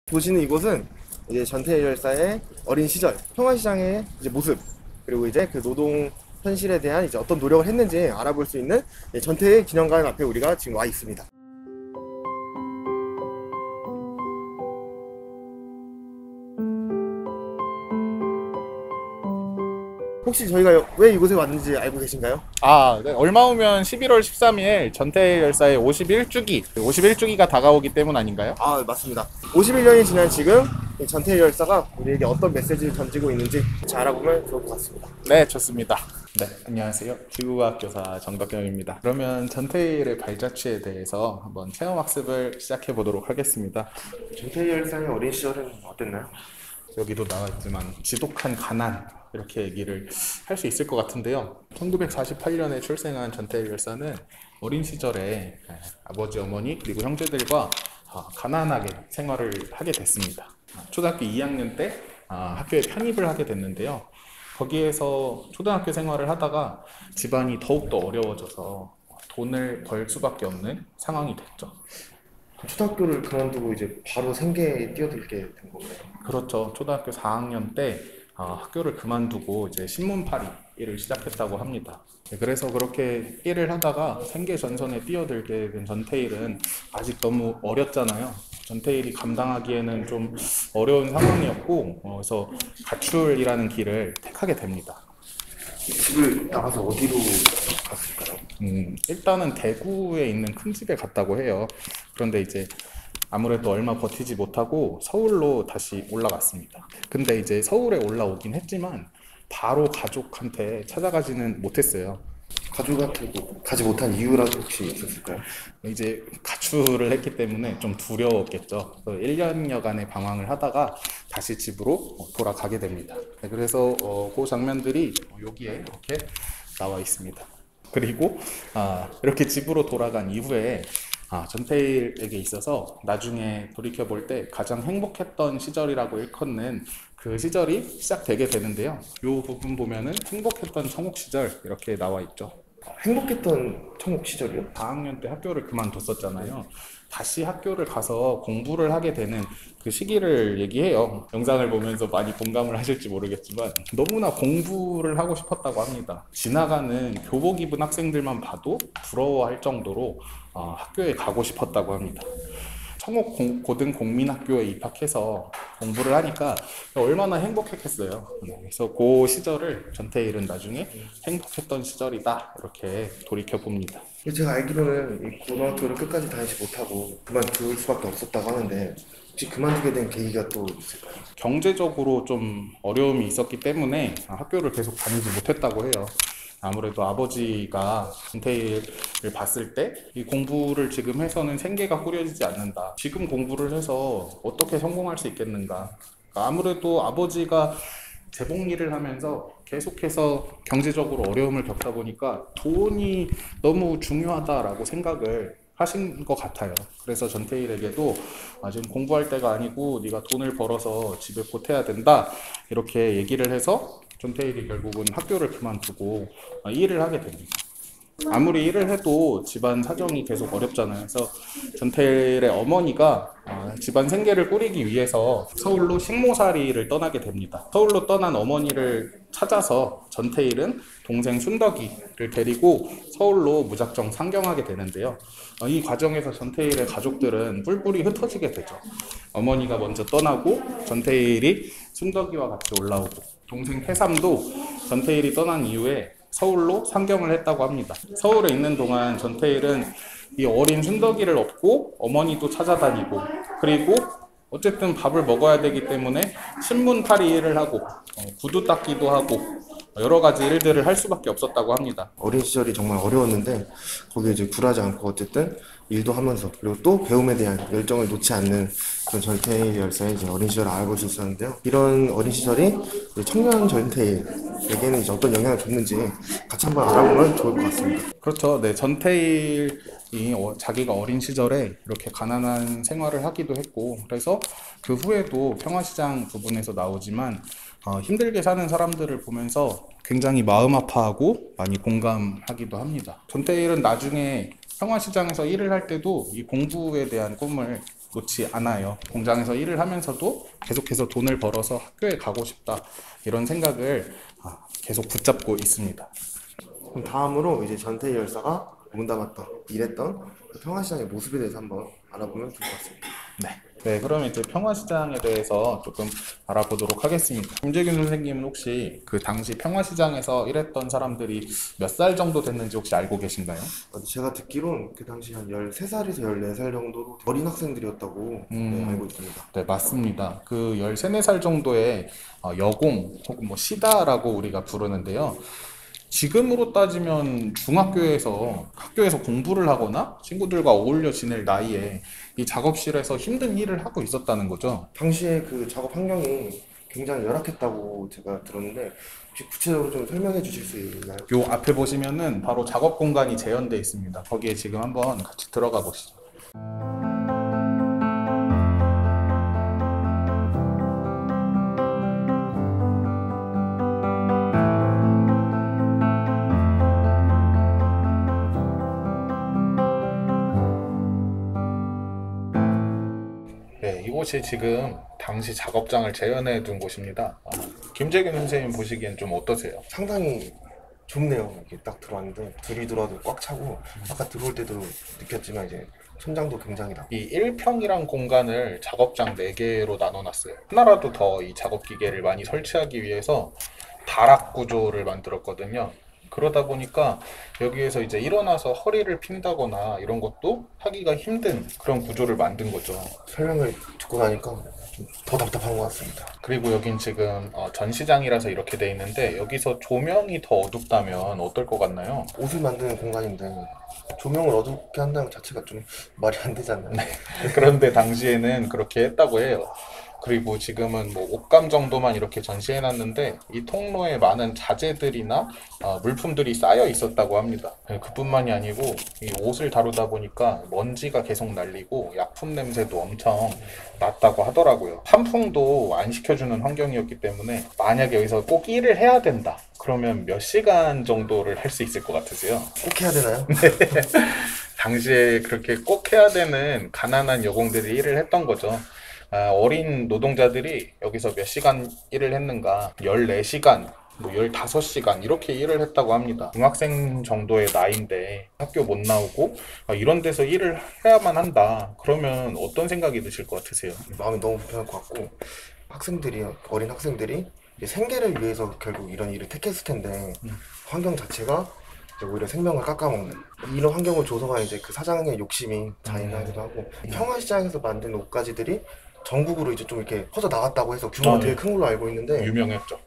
보시는 이곳은 이제 전태일 열사의 어린 시절 평화시장의 이제 모습, 그리고 이제 그 노동 현실에 대한 이제 어떤 노력을 했는지 알아볼 수 있는 전태일 기념관 앞에 우리가 지금 와 있습니다. 혹시 저희가 왜 이곳에 왔는지 알고 계신가요? 네. 얼마 후면 11월 13일 전태일 열사의 51주기가 다가오기 때문 아닌가요? 아, 맞습니다. 51년이 지난 지금 이 전태일 열사가 우리에게 어떤 메시지를 던지고 있는지 잘 알아보면 좋을 것 같습니다. 네, 좋습니다. 네, 안녕하세요. 지구과학 교사 정덕경입니다. 그러면 전태일의 발자취에 대해서 한번 체험학습을 시작해 보도록 하겠습니다. 전태일 열사의 어린 시절은 어땠나요? 여기도 나와 있지만 지독한 가난, 이렇게 얘기를 할 수 있을 것 같은데요. 1948년에 출생한 전태일 열사는 어린 시절에 아버지, 어머니 그리고 형제들과 가난하게 생활을 하게 됐습니다. 초등학교 2학년 때 학교에 편입을 하게 됐는데요. 거기에서 초등학교 생활을 하다가 집안이 더욱더 어려워져서 돈을 벌 수밖에 없는 상황이 됐죠. 초등학교를 그만두고 이제 바로 생계에 뛰어들게 된 건가요? 그렇죠. 초등학교 4학년 때 학교를 그만두고 이제 신문팔이 일을 시작했다고 합니다. 네, 그래서 그렇게 일을 하다가 생계 전선에 뛰어들게 된 전태일은 아직 너무 어렸잖아요. 전태일이 감당하기에는 좀 어려운 상황이었고, 그래서 가출이라는 길을 택하게 됩니다. 집을 나가서 어디로 갔을까요? 일단은 대구에 있는 큰 집에 갔다고 해요. 그런데 이제 아무래도 얼마 버티지 못하고 서울로 다시 올라갔습니다. 근데 이제 서울에 올라오긴 했지만 바로 가족한테 찾아가지는 못했어요. 가족한테 가지 못한 이유라도 혹시 있었을까요? 이제 가출을 했기 때문에 좀 두려웠겠죠. 1년여간의 방황을 하다가 다시 집으로 돌아가게 됩니다. 네, 그래서 그 장면들이 여기에 이렇게 나와 있습니다. 그리고 이렇게 집으로 돌아간 이후에 전태일에게 있어서 나중에 돌이켜볼 때 가장 행복했던 시절이라고 일컫는 그 시절이 시작되게 되는데요. 이 부분 보면은 행복했던 청옥 시절 이렇게 나와 있죠. 행복했던 청옥 시절이요? 4학년 때 학교를 그만뒀었잖아요. 다시 학교를 가서 공부를 하게 되는 그 시기를 얘기해요. 영상을 보면서 많이 공감을 하실지 모르겠지만 너무나 공부를 하고 싶었다고 합니다. 지나가는 교복 입은 학생들만 봐도 부러워할 정도로 학교에 가고 싶었다고 합니다. 청옥 고등공민학교에 입학해서 공부를 하니까 얼마나 행복했겠어요. 그래서 그 시절을 전태일은 나중에 행복했던 시절이다 이렇게 돌이켜 봅니다. 제가 알기로는 이 고등학교를 끝까지 다니지 못하고 그만둘 수밖에 없었다고 하는데 혹시 그만두게 된 계기가 또 있을까요? 경제적으로 좀 어려움이 있었기 때문에 학교를 계속 다니지 못했다고 해요. 아무래도 아버지가 전태일을 봤을 때 이 공부를 지금 해서는 생계가 꾸려지지 않는다. 지금 공부를 해서 어떻게 성공할 수 있겠는가. 아무래도 아버지가 재봉 일을 하면서 계속해서 경제적으로 어려움을 겪다 보니까 돈이 너무 중요하다라고 생각을 하신 것 같아요. 그래서 전태일에게도 지금 공부할 때가 아니고 네가 돈을 벌어서 집에 보태야 된다 이렇게 얘기를 해서 전태일이 결국은 학교를 그만두고 일을 하게 됩니다. 아무리 일을 해도 집안 사정이 계속 어렵잖아요. 그래서 전태일의 어머니가 집안 생계를 꾸리기 위해서 서울로 식모살이를 떠나게 됩니다. 서울로 떠난 어머니를 찾아서 전태일은 동생 순덕이를 데리고 서울로 무작정 상경하게 되는데요. 이 과정에서 전태일의 가족들은 뿔뿔이 흩어지게 되죠. 어머니가 먼저 떠나고 전태일이 순덕이와 같이 올라오고 동생 태삼도 전태일이 떠난 이후에 서울로 상경을 했다고 합니다. 서울에 있는 동안 전태일은 이 어린 순덕이를 업고 어머니도 찾아다니고 그리고 어쨌든 밥을 먹어야 되기 때문에 신문팔이 일을 하고 구두 닦기도 하고 여러 가지 일들을 할 수밖에 없었다고 합니다. 어린 시절이 정말 어려웠는데 거기에 이제 굴하지 않고 어쨌든 일도 하면서 그리고 또 배움에 대한 열정을 놓지 않는 그런 전태일 열사의 이제 어린 시절을 알아볼 수 있었는데요. 이런 어린 시절이 청년 전태일에게는 이제 어떤 영향을 줬는지 같이 한번 알아보면 좋을 것 같습니다. 그렇죠. 네, 전태일이 자기가 어린 시절에 이렇게 가난한 생활을 하기도 했고 그래서 그 후에도 평화시장 부분에서 나오지만 힘들게 사는 사람들을 보면서 굉장히 마음 아파하고 많이 공감하기도 합니다. 전태일은 나중에 평화시장에서 일을 할 때도 이 공부에 대한 꿈을 놓지 않아요. 공장에서 일을 하면서도 계속해서 돈을 벌어서 학교에 가고 싶다 이런 생각을 계속 붙잡고 있습니다. 그럼 다음으로 이제 전태일 열사가 몸담았던, 일했던 그 평화시장의 모습에 대해서 한번 알아보면 좋을 것 같습니다. 네, 그러면 이제 평화시장에 대해서 조금 알아보도록 하겠습니다. 김재균 선생님은 혹시 그 당시 평화시장에서 일했던 사람들이 몇 살 정도 됐는지 혹시 알고 계신가요? 제가 듣기론 그 당시 한 13살에서 14살 정도로 어린 학생들이었다고 네, 알고 있습니다. 네, 맞습니다. 그 13, 4살 정도의 여공 혹은 뭐 시다라고 우리가 부르는데요. 지금으로 따지면 중학교에서 학교에서 공부를 하거나 친구들과 어울려 지낼 나이에 이 작업실에서 힘든 일을 하고 있었다는 거죠. 당시에 그 작업 환경이 굉장히 열악했다고 제가 들었는데 혹시 구체적으로 좀 설명해 주실 수 있나요? 요 앞에 보시면은 바로 작업 공간이 재현되어 있습니다. 거기에 지금 한번 같이 들어가 보시죠. 네, 이곳이 지금 당시 작업장을 재현해 둔 곳입니다. 김재균 선생님 보시기엔 좀 어떠세요? 상당히 좁네요. 이렇게 딱 들어왔는데 둘이 들어와도 꽉 차고 아까 들어올 때도 느꼈지만 이제 천장도 굉장히 낮고 이 1평이란 공간을 작업장 4개로 나눠놨어요. 하나라도 더 이 작업 기계를 많이 설치하기 위해서 다락 구조를 만들었거든요. 그러다 보니까 여기에서 이제 일어나서 허리를 핀다거나 이런 것도 하기가 힘든 그런 구조를 만든 거죠. 설명을 듣고 나니까 좀 더 답답한 것 같습니다. 그리고 여긴 지금 전시장이라서 이렇게 돼 있는데 여기서 조명이 더 어둡다면 어떨 것 같나요? 옷을 만드는 공간인데 조명을 어둡게 한다는 것 자체가 좀 말이 안 되잖아요. 그런데 당시에는 그렇게 했다고 해요. 그리고 지금은 뭐 옷감 정도만 이렇게 전시해 놨는데 이 통로에 많은 자재들이나 물품들이 쌓여 있었다고 합니다. 네, 그뿐만이 아니고 이 옷을 다루다 보니까 먼지가 계속 날리고 약품 냄새도 엄청 났다고 하더라고요. 환풍도 안 시켜주는 환경이었기 때문에 만약에 여기서 꼭 일을 해야 된다. 그러면 몇 시간 정도를 할 수 있을 것 같으세요? 꼭 해야 되나요? 당시에 그렇게 꼭 해야 되는 가난한 여공들이 일을 했던 거죠. 어린 노동자들이 여기서 몇 시간 일을 했는가? 14시간, 뭐 15시간 이렇게 일을 했다고 합니다. 중학생 정도의 나이인데 학교 못 나오고 이런 데서 일을 해야만 한다. 그러면 어떤 생각이 드실 것 같으세요? 마음이 너무 불편할 것 같고 어린 학생들이 이제 생계를 위해서 결국 이런 일을 택했을 텐데 환경 자체가 이제 오히려 생명을 깎아먹는 이런 환경을 조성한 이제 그 사장의 욕심이 잔인하기도 하고 평화시장에서 만든 옷가지들이 전국으로 이제 좀 이렇게 퍼져 나갔다고 해서 규모가 되게 큰 걸로 알고 있는데 유명했죠.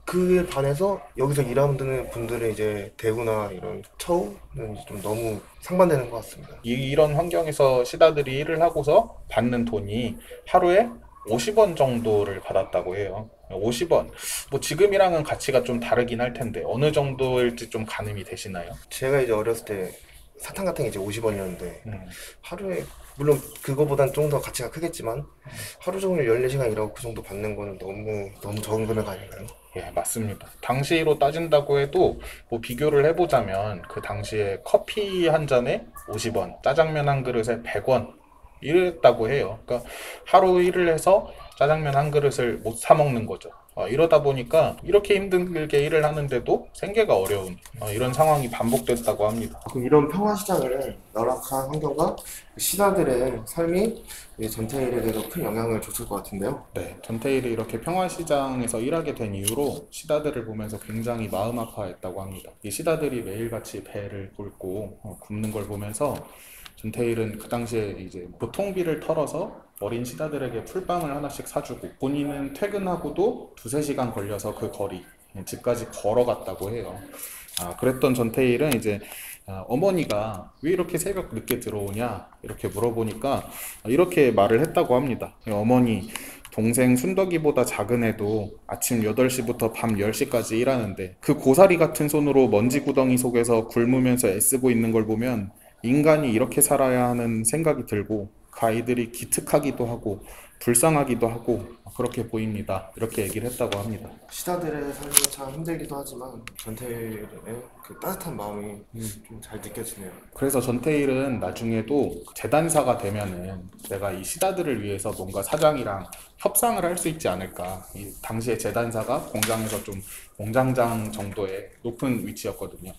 그에 반해서 여기서 일하는 분들의 이제 대우나 이런 처우는 이제 좀 너무 상반되는 것 같습니다. 이런 환경에서 시다들이 일을 하고서 받는 돈이 하루에 50원 정도를 받았다고 해요. 50원. 뭐 지금이랑은 가치가 좀 다르긴 할 텐데 어느 정도일지 좀 가늠이 되시나요? 제가 이제 어렸을 때 사탕 같은 게 이제 50원이었는데 하루에 물론 그거보단 좀 더 가치가 크겠지만 하루 종일 14시간 일하고 그 정도 받는 거는 너무 적은 금액 아닌가요? 예, 맞습니다. 당시로 따진다고 해도 뭐 비교를 해보자면 그 당시에 커피 한 잔에 50원, 짜장면 한 그릇에 100원 이랬다고 해요. 그러니까 하루 일을 해서 짜장면 한 그릇을 못 사 먹는 거죠. 이러다 보니까 이렇게 힘들게 일을 하는데도 생계가 어려운 이런 상황이 반복됐다고 합니다. 그럼 이런 평화시장을 열악한 환경과 시다들의 삶이 이 전태일에 대해서 큰 영향을 줬을 것 같은데요. 네, 전태일이 이렇게 평화시장에서 일하게 된 이후로 시다들을 보면서 굉장히 마음 아파했다고 합니다. 이 시다들이 매일같이 배를 굴고 굶는 걸 보면서 전태일은 그 당시에 이제 보통비를 털어서 어린 시다들에게 풀빵을 하나씩 사주고 본인은 퇴근하고도 2~3시간 걸려서 그 거리 집까지 걸어갔다고 해요. 그랬던 전태일은 이제 어머니가 왜 이렇게 새벽 늦게 들어오냐 이렇게 물어보니까 이렇게 말을 했다고 합니다. 어머니, 동생 순덕이보다 작은 애도 아침 8시부터 밤 10시까지 일하는데 그 고사리 같은 손으로 먼지 구덩이 속에서 굶으면서 애쓰고 있는 걸 보면 인간이 이렇게 살아야 하는 생각이 들고 그 아이들이 기특하기도 하고 불쌍하기도 하고 그렇게 보입니다. 이렇게 얘기를 했다고 합니다. 시다들의 삶은 참 힘들기도 하지만 전태일의 그 따뜻한 마음이 좀 잘 느껴지네요. 그래서 전태일은 나중에도 재단사가 되면은 내가 이 시다들을 위해서 뭔가 사장이랑 협상을 할 수 있지 않을까. 이 당시에 재단사가 공장에서 좀 공장장 정도의 높은 위치였거든요.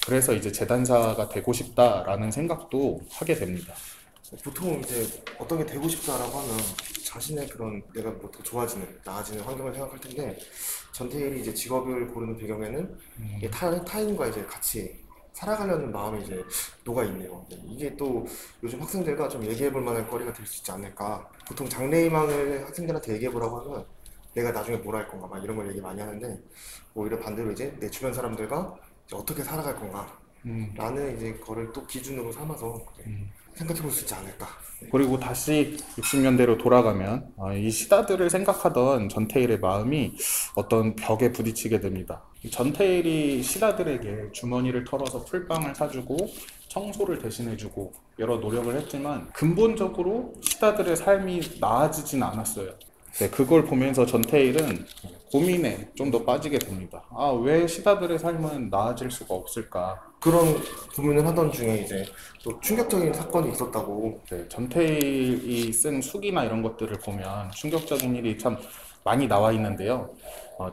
그래서 이제 재단사가 되고 싶다라는 생각도 하게 됩니다. 보통 이제 어떤 게 되고 싶다라고 하면 자신의 그런 내가 뭐 더 좋아지는, 나아지는 환경을 생각할 텐데 전태일이 이제 직업을 고르는 배경에는 이게 타인과 이제 같이 살아가려는 마음이 이제 녹아 있네요. 이게 또 요즘 학생들과 좀 얘기해 볼 만한 거리가 될 수 있지 않을까. 보통 장래희망을 학생들한테 얘기해 보라고 하면 내가 나중에 뭘 할 건가 막 이런 걸 얘기 많이 하는데 오히려 반대로 이제 내 주변 사람들과 이제 어떻게 살아갈 건가 라는 이제 거를 또 기준으로 삼아서 생각해 볼 수 있지 않을까. 그리고 다시 60년대로 돌아가면 이 시다들을 생각하던 전태일의 마음이 어떤 벽에 부딪히게 됩니다. 이 전태일이 시다들에게 주머니를 털어서 풀빵을 사주고 청소를 대신해주고 여러 노력을 했지만 근본적으로 시다들의 삶이 나아지진 않았어요. 네, 그걸 보면서 전태일은 고민에 좀 더 빠지게 됩니다. 왜 시다들의 삶은 나아질 수가 없을까? 그런 고민을 하던 중에 이제 또 충격적인 사건이 있었다고. 네, 전태일이 쓴 수기나 이런 것들을 보면 충격적인 일이 참 많이 나와 있는데요.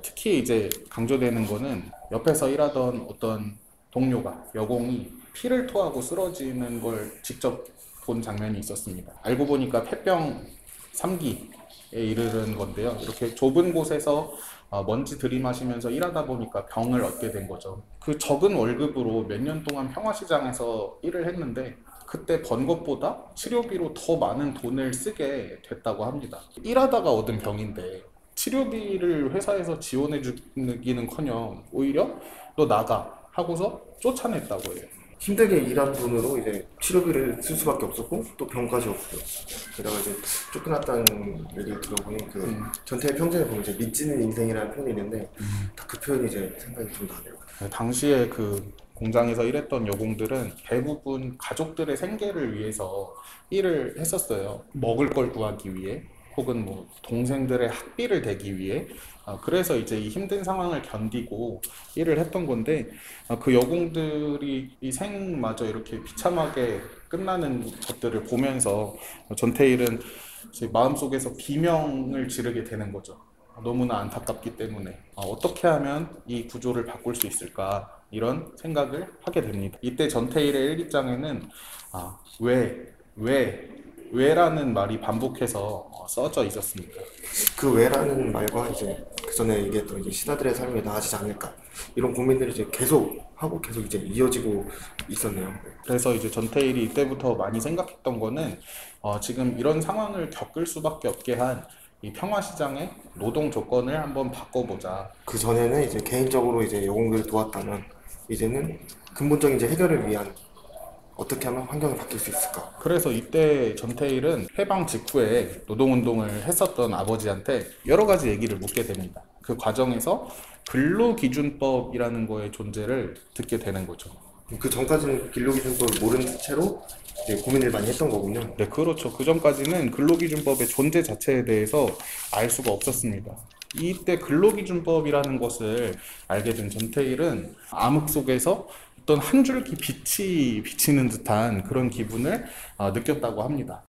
특히 이제 강조되는 거는 옆에서 일하던 어떤 동료가, 여공이 피를 토하고 쓰러지는 걸 직접 본 장면이 있었습니다. 알고 보니까 폐병 3기에 이르는 건데요. 이렇게 좁은 곳에서 먼지 들이마시면서 일하다 보니까 병을 얻게 된 거죠. 그 적은 월급으로 몇 년 동안 평화시장에서 일을 했는데 그때 번 것보다 치료비로 더 많은 돈을 쓰게 됐다고 합니다. 일하다가 얻은 병인데 치료비를 회사에서 지원해 주기는커녕 오히려 너 나가 하고서 쫓아냈다고 해요. 힘들게 일한 돈으로 이제 치료비를 쓸 수밖에 없었고 또 병까지 없고 게다가 이제 쫓겨났다는 얘기를 들어보니 그 전태일 평전에 보면 이제 밑지는 인생이라는 표현이 있는데 딱 그 표현이 이제 생각이 좀 나네요. 당시에 그 공장에서 일했던 여공들은 대부분 가족들의 생계를 위해서 일을 했었어요. 먹을 걸 구하기 위해 혹은 뭐 동생들의 학비를 대기 위해 그래서 이제 이 힘든 상황을 견디고 일을 했던 건데 그 여공들이 이 생마저 이렇게 비참하게 끝나는 것들을 보면서 전태일은 이제 마음속에서 비명을 지르게 되는 거죠. 너무나 안타깝기 때문에 어떻게 하면 이 구조를 바꿀 수 있을까 이런 생각을 하게 됩니다. 이때 전태일의 일기장에는 왜라는 말이 반복해서 써져 있었습니다. 그 외라는 말과 이제 그 전에 얘기했던 이제 신하들의 삶이 나아지지 않을까 이런 고민들이 이제 계속 하고 계속 이제 이어지고 있었네요. 그래서 이제 전태일이 이때부터 많이 생각했던 거는 지금 이런 상황을 겪을 수밖에 없게 한 이 평화시장의 노동 조건을 한번 바꿔보자. 그 전에는 이제 개인적으로 이제 여공들을 도왔다면 이제는 근본적인 이제 해결을 위한 어떻게 하면 환경이 바뀔 수 있을까? 그래서 이때 전태일은 해방 직후에 노동운동을 했었던 아버지한테 여러 가지 얘기를 묻게 됩니다. 그 과정에서 근로기준법이라는 거의 존재를 듣게 되는 거죠. 그 전까지는 근로기준법을 모르는 채로 이제 고민을 많이 했던 거군요. 네, 그렇죠. 그 전까지는 근로기준법의 존재 자체에 대해서 알 수가 없었습니다. 이때 근로기준법이라는 것을 알게 된 전태일은 암흑 속에서 어떤 한 줄기 빛이 비치는 듯한 그런 기분을 느꼈다고 합니다.